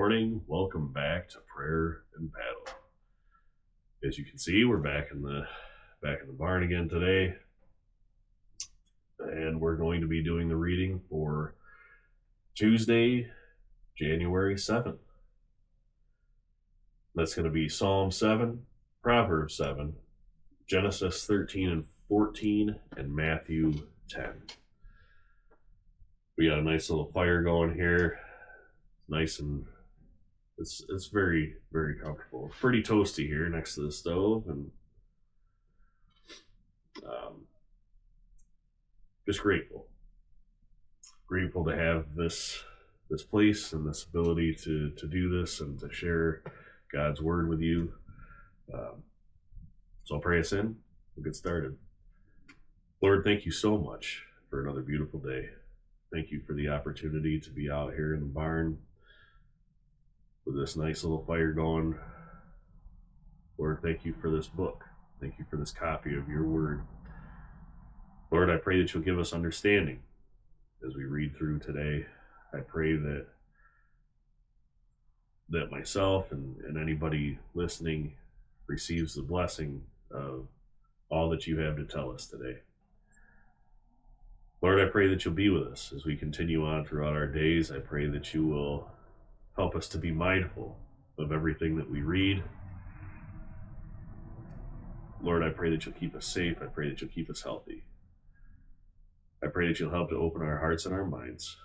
morning. Welcome back to Prayer and Battle. As you can see, we're back in the barn again today, and we're going to be doing the reading for Tuesday, January 7th. That's going to be Psalm 7, Proverbs 7, Genesis 13 and 14, and Matthew 10. We got a nice little fire going here. Nice, and it's very, very comfortable. It's pretty toasty here next to the stove, and just grateful to have this place and this ability to do this and to share God's word with you. So I'll pray us in. We'll get started. Lord, thank you so much for another beautiful day. Thank you for the opportunity to be out here in the barn with this nice little fire going. Lord, thank you for this book. Thank you for this copy of your word. Lord, I pray that you'll give us understanding as we read through today. I pray that myself and anybody listening receives the blessing of all that you have to tell us today. Lord, I pray that you'll be with us as we continue on throughout our days. I pray that you will help us to be mindful of everything that we read. Lord, I pray that you'll keep us safe. I pray that you'll keep us healthy. I pray that you'll help to open our hearts and our minds.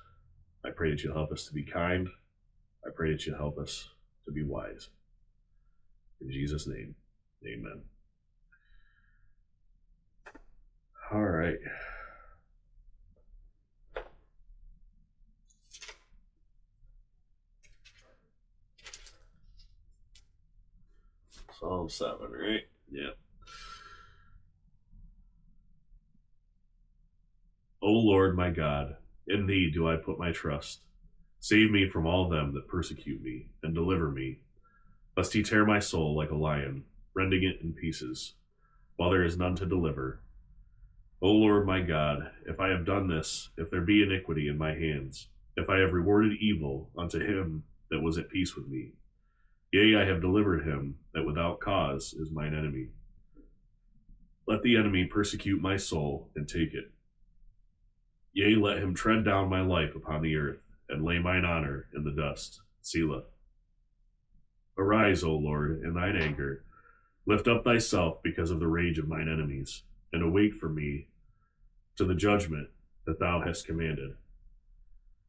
I pray that you'll help us to be kind. I pray that you'll help us to be wise. In Jesus' name, amen. All right. Psalm 7, right? Yeah. O Lord my God, in thee do I put my trust. Save me from all them that persecute me, and deliver me, lest he tear my soul like a lion, rending it in pieces, while there is none to deliver. O Lord my God, if I have done this, if there be iniquity in my hands, if I have rewarded evil unto him that was at peace with me, yea, I have delivered him that without cause is mine enemy. Let the enemy persecute my soul and take it. Yea, let him tread down my life upon the earth, and lay mine honor in the dust. Selah. Arise, O Lord, in thine anger. Lift up thyself because of the rage of mine enemies, and awake for me to the judgment that thou hast commanded.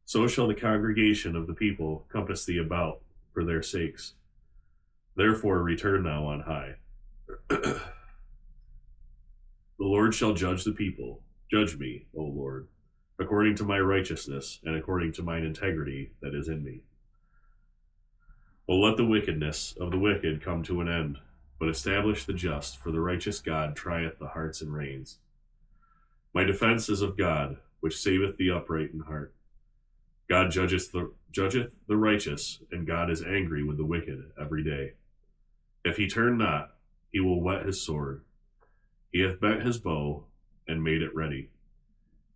So shall the congregation of the people compass thee about for their sakes. Therefore return thou on high. The Lord shall judge the people. Judge me, O Lord, according to my righteousness and according to mine integrity that is in me. O let the wickedness of the wicked come to an end, but establish the just, for the righteous God trieth the hearts and reins. My defense is of God, which saveth the upright in heart. God judgeth the righteous, and God is angry with the wicked every day. If he turn not, he will whet his sword. He hath bent his bow, and made it ready.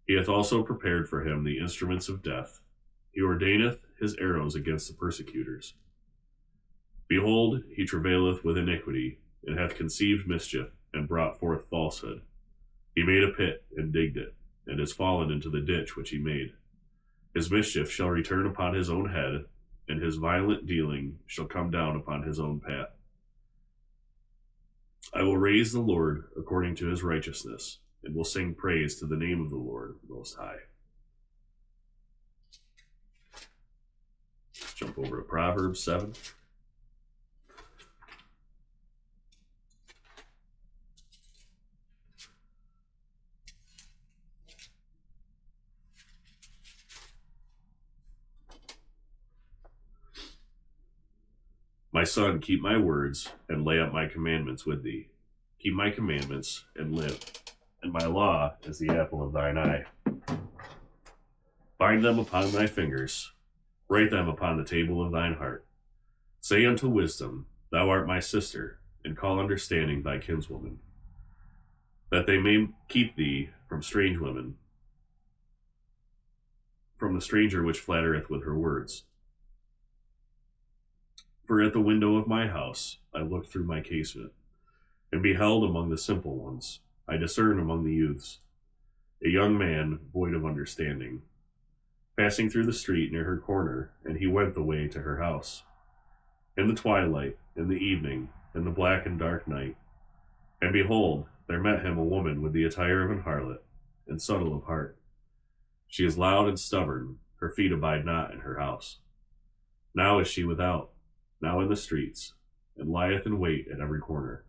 He hath also prepared for him the instruments of death. He ordaineth his arrows against the persecutors. Behold, he travaileth with iniquity, and hath conceived mischief, and brought forth falsehood. He made a pit, and digged it, and is fallen into the ditch which he made. His mischief shall return upon his own head, and his violent dealing shall come down upon his own path. I will raise the Lord according to his righteousness, and will sing praise to the name of the Lord Most High. Let's jump over to Proverbs 7. My son, keep my words, and lay up my commandments with thee. Keep my commandments, and live, and my law is the apple of thine eye. Bind them upon thy fingers, write them upon the table of thine heart. Say unto wisdom, Thou art my sister, and call understanding thy kinswoman, that they may keep thee from strange women, from the stranger which flattereth with her words. For at the window of my house I looked through my casement, and beheld among the simple ones, I discerned among the youths, a young man void of understanding, passing through the street near her corner, and he went the way to her house. In the twilight, in the evening, in the black and dark night, and behold, there met him a woman with the attire of an harlot, and subtle of heart. She is loud and stubborn, her feet abide not in her house. Now is she without, now in the streets, and lieth in wait at every corner.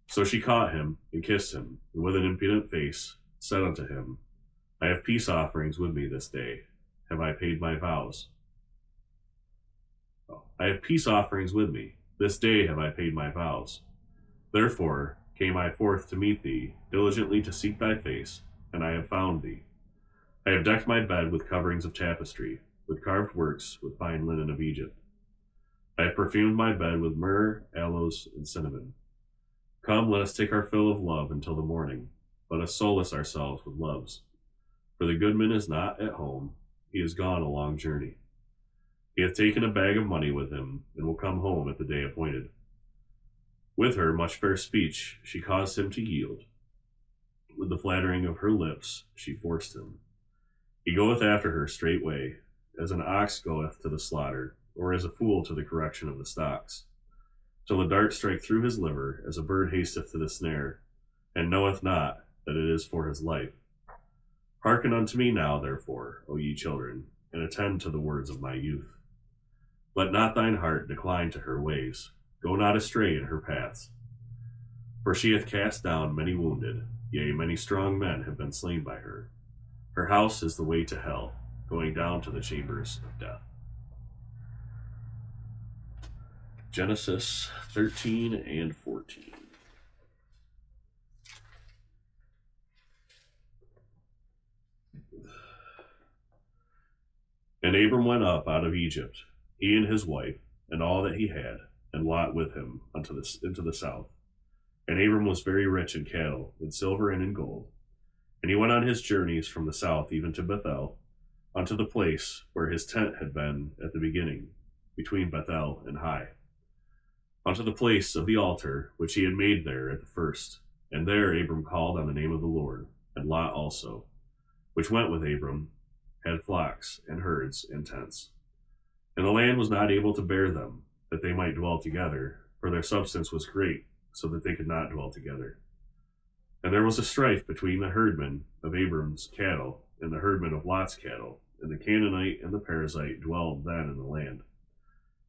So she caught him, and kissed him, and with an impudent face said unto him, I have peace offerings with me this day. Have I paid my vows? I have peace offerings with me. This day have I paid my vows. Therefore came I forth to meet thee, diligently to seek thy face, and I have found thee. I have decked my bed with coverings of tapestry, with carved works, with fine linen of Egypt. I have perfumed my bed with myrrh, aloes, and cinnamon. Come, let us take our fill of love until the morning. Let us solace ourselves with loves. For the goodman is not at home, he is gone a long journey. He hath taken a bag of money with him, and will come home at the day appointed. With her much fair speech she caused him to yield. With the flattering of her lips she forced him. He goeth after her straightway, as an ox goeth to the slaughter, or as a fool to the correction of the stocks, till the dart strike through his liver, as a bird hasteth to the snare, and knoweth not that it is for his life. Hearken unto me now, therefore, O ye children, and attend to the words of my youth. Let not thine heart decline to her ways, go not astray in her paths. For she hath cast down many wounded, yea, many strong men have been slain by her. Her house is the way to hell, going down to the chambers of death. Genesis 13 and 14. And Abram went up out of Egypt, he and his wife, and all that he had, and Lot with him into the south. And Abram was very rich in cattle, in silver, and in gold. And he went on his journeys from the south even to Bethel, unto the place where his tent had been at the beginning, between Bethel and Hai, unto the place of the altar which he had made there at the first. And there Abram called on the name of the Lord, and Lot also, which went with Abram, had flocks and herds and tents. And the land was not able to bear them, that they might dwell together, for their substance was great, so that they could not dwell together. And there was a strife between the herdmen of Abram's cattle and the herdmen of Lot's cattle, and the Canaanite and the Perizzite dwelled then in the land.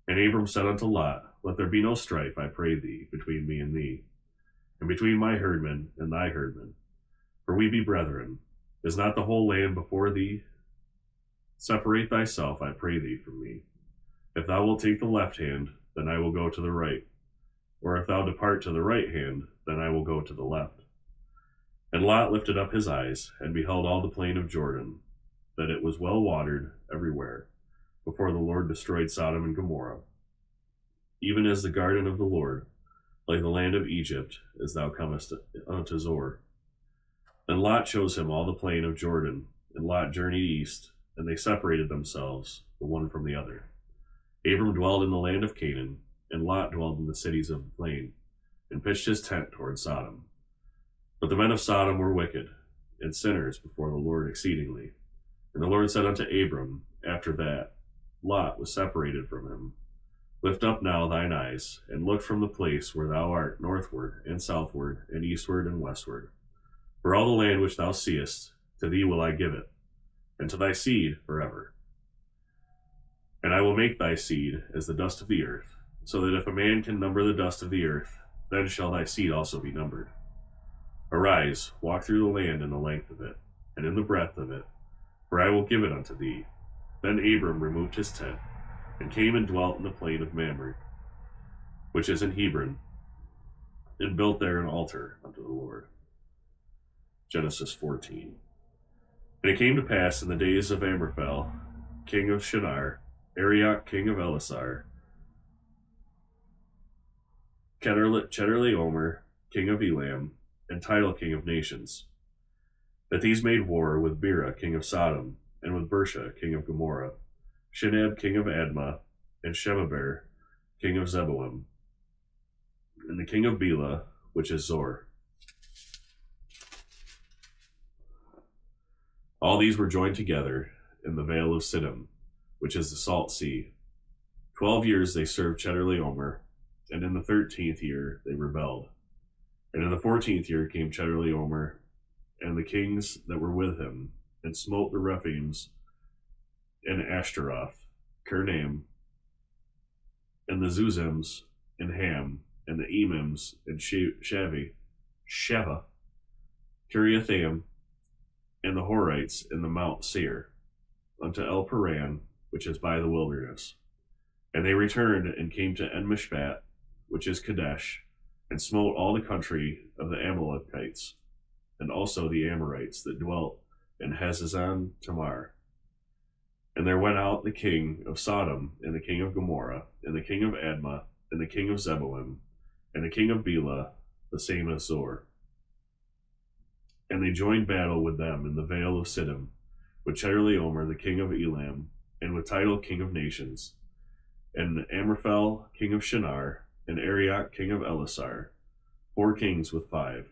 And Abram said unto Lot, Let there be no strife, I pray thee, between me and thee, and between my herdmen and thy herdmen, for we be brethren. Is not the whole land before thee? Separate thyself, I pray thee, from me. If thou wilt take the left hand, then I will go to the right. Or if thou depart to the right hand, then I will go to the left. And Lot lifted up his eyes, and beheld all the plain of Jordan, that it was well watered everywhere, before the Lord destroyed Sodom and Gomorrah, even as the garden of the Lord, like the land of Egypt, as thou comest unto Zoar. Then Lot chose him all the plain of Jordan, and Lot journeyed east, and they separated themselves, the one from the other. Abram dwelled in the land of Canaan, and Lot dwelled in the cities of the plain, and pitched his tent toward Sodom. But the men of Sodom were wicked, and sinners before the Lord exceedingly. And the Lord said unto Abram, after that Lot was separated from him, Lift up now thine eyes, and look from the place where thou art northward, and southward, and eastward, and westward. For all the land which thou seest, to thee will I give it, and to thy seed forever. And I will make thy seed as the dust of the earth, so that if a man can number the dust of the earth, then shall thy seed also be numbered. Arise, walk through the land in the length of it, and in the breadth of it, for I will give it unto thee. Then Abram removed his tent, and came and dwelt in the plain of Mamre, which is in Hebron, and built there an altar unto the Lord. Genesis 14. And it came to pass in the days of Amraphel, king of Shinar, Arioch, king of Elasar, Chedorlaomer, king of Elam, and Tidal, king of nations, that these made war with Bera, king of Sodom, and with Bersha, king of Gomorrah, Shinab, king of Admah, and Shemaber, king of Zeboim, and the king of Bela, which is Zor. All these were joined together in the vale of Siddim, which is the salt sea. 12 years they served Chedorlaomer, and in the 13th year they rebelled. And in the 14th year came Chedorlaomer and the kings that were with him, and smote the Rephaims and Ashtaroth, Kernaim, and the Zuzims, and Ham, and the Emims, and Sheva, Kiriathaim, and the Horites in the Mount Seir, unto El Paran, which is by the wilderness. And they returned and came to En-Mishpat, which is Kadesh, and smote all the country of the Amalekites, and also the Amorites that dwelt in Hazazon Tamar. And there went out the king of Sodom, and the king of Gomorrah, and the king of Admah, and the king of Zeboim, and the king of Bela, the same as Zor. And they joined battle with them in the vale of Siddim, with Chedorlaomer the king of Elam, and with Tidal king of nations, and Amraphel king of Shinar, and Arioch king of Elasar, 4 kings with 5.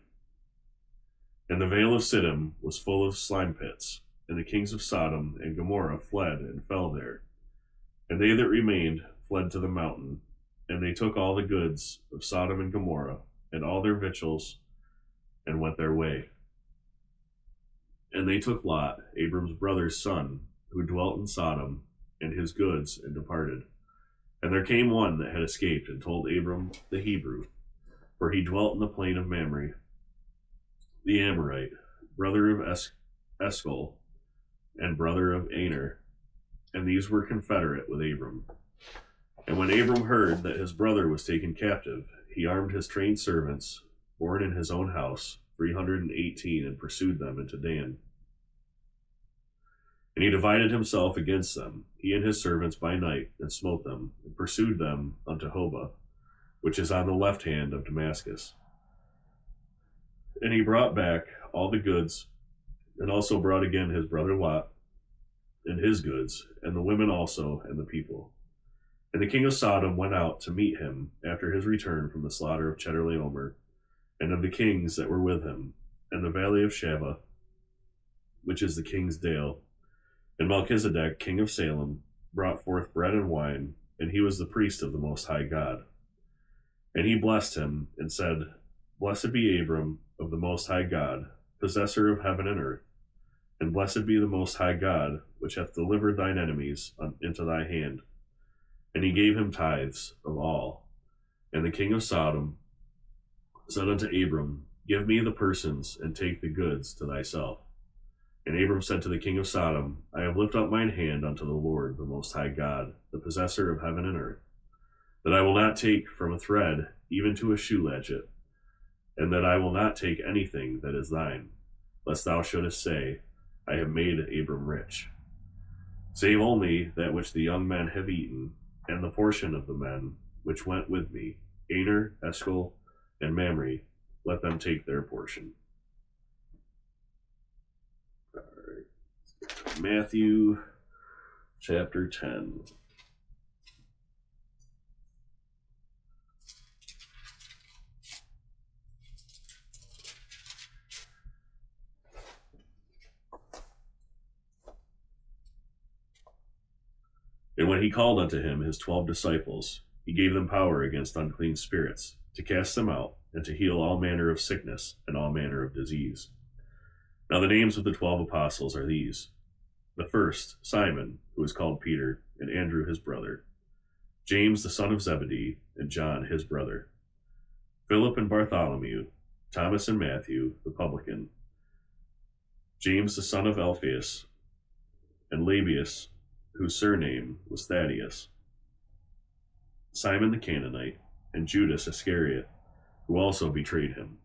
And the vale of Siddim was full of slime pits, and the kings of Sodom and Gomorrah fled and fell there. And they that remained fled to the mountain, and they took all the goods of Sodom and Gomorrah, and all their victuals, and went their way. And they took Lot, Abram's brother's son, who dwelt in Sodom, and his goods, and departed. And there came one that had escaped, and told Abram the Hebrew, for he dwelt in the plain of Mamre, the Amorite, brother of Eshcol, and brother of Aner, and these were confederate with Abram. And when Abram heard that his brother was taken captive, he armed his trained servants, born in his own house, 318, and pursued them into Dan. And he divided himself against them, he and his servants by night, and smote them, and pursued them unto Hobah, which is on the left hand of Damascus. And he brought back all the goods, and also brought again his brother Lot, and his goods, and the women also, and the people. And the king of Sodom went out to meet him after his return from the slaughter of Chedorlaomer, and of the kings that were with him, and the valley of Shaveh, which is the king's dale. And Melchizedek, king of Salem, brought forth bread and wine, and he was the priest of the Most High God. And he blessed him, and said, Blessed be Abram of the Most High God, possessor of heaven and earth, and blessed be the Most High God, which hath delivered thine enemies into thy hand. And he gave him tithes of all. And the king of Sodom said unto Abram, Give me the persons, and take the goods to thyself. And Abram said to the king of Sodom, I have lifted up mine hand unto the Lord, the Most High God, the possessor of heaven and earth, that I will not take from a thread, even to a shoe latchet, and that I will not take anything that is thine, lest thou shouldest say, I have made Abram rich. Save only that which the young men have eaten, and the portion of the men which went with me, Aner, Eshcol, and Mamre, let them take their portion. All right. Matthew chapter 10. And when he called unto him his 12 disciples, he gave them power against unclean spirits, to cast them out, and to heal all manner of sickness and all manner of disease. Now the names of the 12 apostles are these: the first, Simon, who is called Peter, and Andrew his brother, James the son of Zebedee, and John his brother, Philip and Bartholomew, Thomas and Matthew the publican, James the son of Alphaeus, and Lebbaeus, whose surname was Thaddeus, Simon the Canaanite, and Judas Iscariot, who also betrayed him.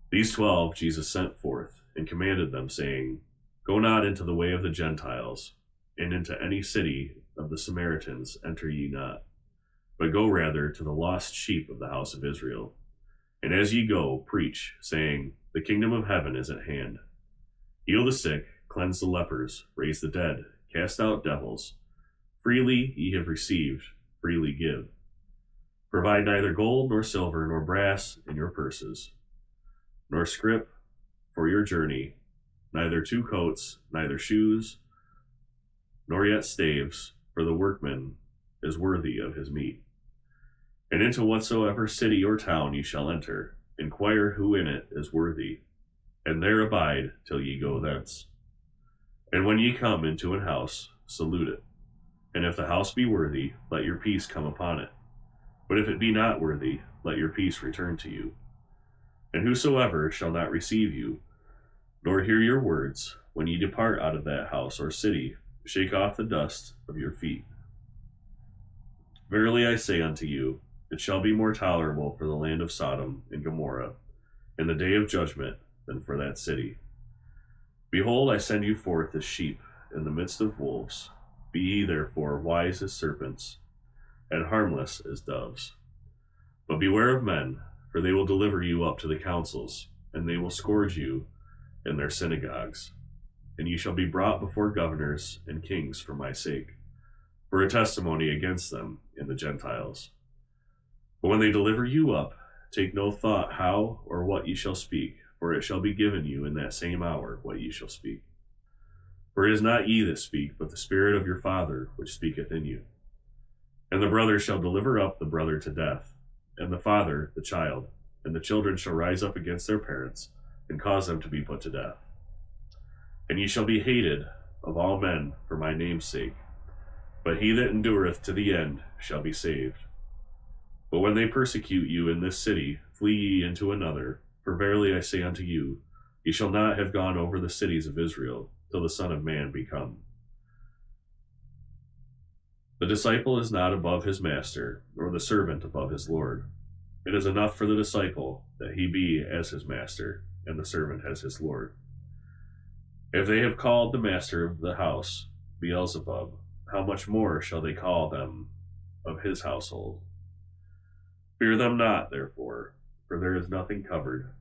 These 12 Jesus sent forth, and commanded them, saying, Go not into the way of the Gentiles, and into any city of the Samaritans enter ye not, but go rather to the lost sheep of the house of Israel. And as ye go, preach, saying, The kingdom of heaven is at hand. Heal the sick, cleanse the lepers, raise the dead, cast out devils. Freely ye have received, freely give. Provide neither gold nor silver nor brass in your purses, nor scrip for your journey, neither 2 coats, neither shoes, nor yet staves, for the workman is worthy of his meat. And into whatsoever city or town ye shall enter, inquire who in it is worthy, and there abide till ye go thence. And when ye come into an house, salute it. And if the house be worthy, let your peace come upon it. But if it be not worthy, let your peace return to you. And whosoever shall not receive you, nor hear your words, when ye depart out of that house or city, shake off the dust of your feet. Verily I say unto you, it shall be more tolerable for the land of Sodom and Gomorrah in the day of judgment than for that city. Behold, I send you forth as sheep in the midst of wolves. Be ye therefore wise as serpents, and harmless as doves. But beware of men, for they will deliver you up to the councils, and they will scourge you in their synagogues. And ye shall be brought before governors and kings for my sake, for a testimony against them in the Gentiles. But when they deliver you up, take no thought how or what ye shall speak, for it shall be given you in that same hour what ye shall speak. For it is not ye that speak, but the Spirit of your Father which speaketh in you. And the brother shall deliver up the brother to death, and the father the child, and the children shall rise up against their parents, and cause them to be put to death. And ye shall be hated of all men for my name's sake, but he that endureth to the end shall be saved. But when they persecute you in this city, flee ye into another, for verily I say unto you, ye shall not have gone over the cities of Israel, till the Son of Man be come. The disciple is not above his master, nor the servant above his Lord. It is enough for the disciple that he be as his master, and the servant as his Lord. If they have called the master of the house Beelzebub, how much more shall they call them of his household? Fear them not, therefore, for there is nothing covered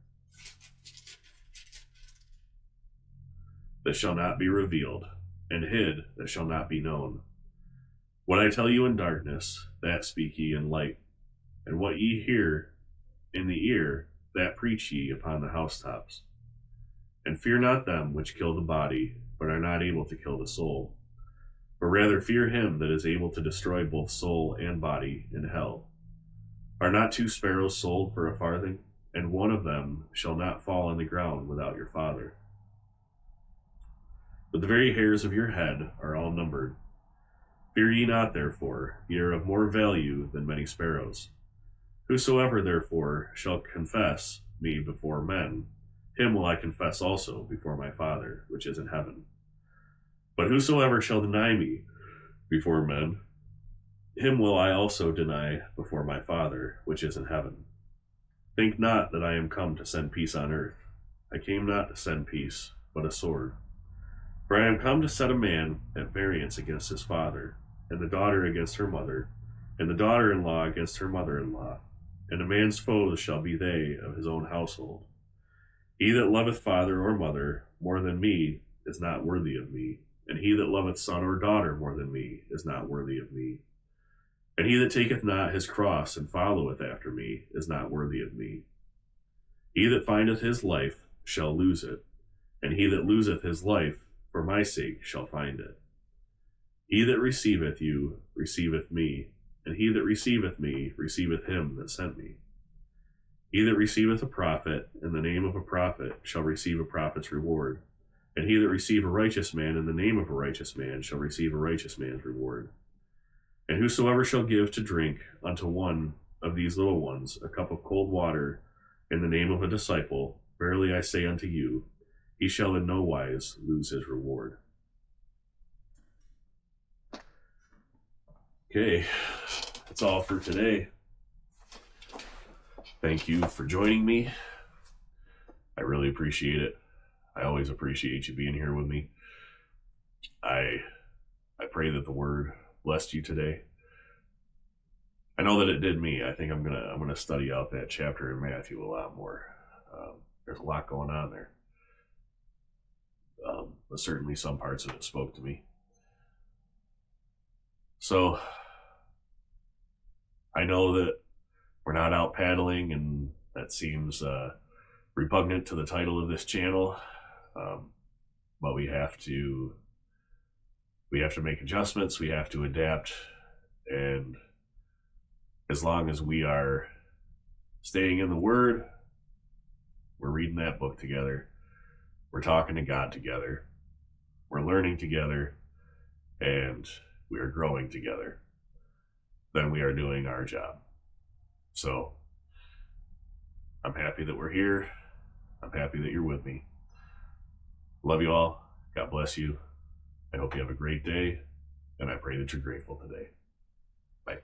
that shall not be revealed, and hid that shall not be known. What I tell you in darkness, that speak ye in light, and what ye hear in the ear, that preach ye upon the housetops. And fear not them which kill the body, but are not able to kill the soul, but rather fear him that is able to destroy both soul and body in hell. Are not 2 sparrows sold for a farthing, and one of them shall not fall on the ground without your Father? But the very hairs of your head are all numbered. Fear ye not, therefore, ye are of more value than many sparrows. Whosoever, therefore, shall confess me before men, him will I confess also before my Father, which is in heaven. But whosoever shall deny me before men, him will I also deny before my Father, which is in heaven. Think not that I am come to send peace on earth. I came not to send peace, but a sword. For I am come to set a man at variance against his father, and the daughter against her mother, and the daughter-in-law against her mother-in-law. And a man's foes shall be they of his own household. He that loveth father or mother more than me is not worthy of me, and he that loveth son or daughter more than me is not worthy of me. And he that taketh not his cross and followeth after me is not worthy of me. He that findeth his life shall lose it, and he that loseth his life for my sake shall find it. He that receiveth you receiveth me, and he that receiveth me receiveth him that sent me. He that receiveth a prophet in the name of a prophet shall receive a prophet's reward, and he that receiveth a righteous man in the name of a righteous man shall receive a righteous man's reward. And whosoever shall give to drink unto one of these little ones a cup of cold water in the name of a disciple, verily I say unto you, he shall in no wise lose his reward. Okay, that's all for today. Thank you for joining me. I really appreciate it. I always appreciate you being here with me. I pray that the word blessed you today. I know that it did me. I think I'm gonna study out that chapter in Matthew a lot more. There's a lot going on there, but certainly some parts of it spoke to me. So I know that we're not out paddling, and that seems repugnant to the title of this channel. But we have to make adjustments. We have to adapt, and as long as we are staying in the Word, we're reading that book together. We're talking to God together. We're learning together, and we are growing together. Then we are doing our job. So I'm happy that we're here. I'm happy that you're with me. Love you all. God bless you. I hope you have a great day, and I pray that you're grateful today. Bye.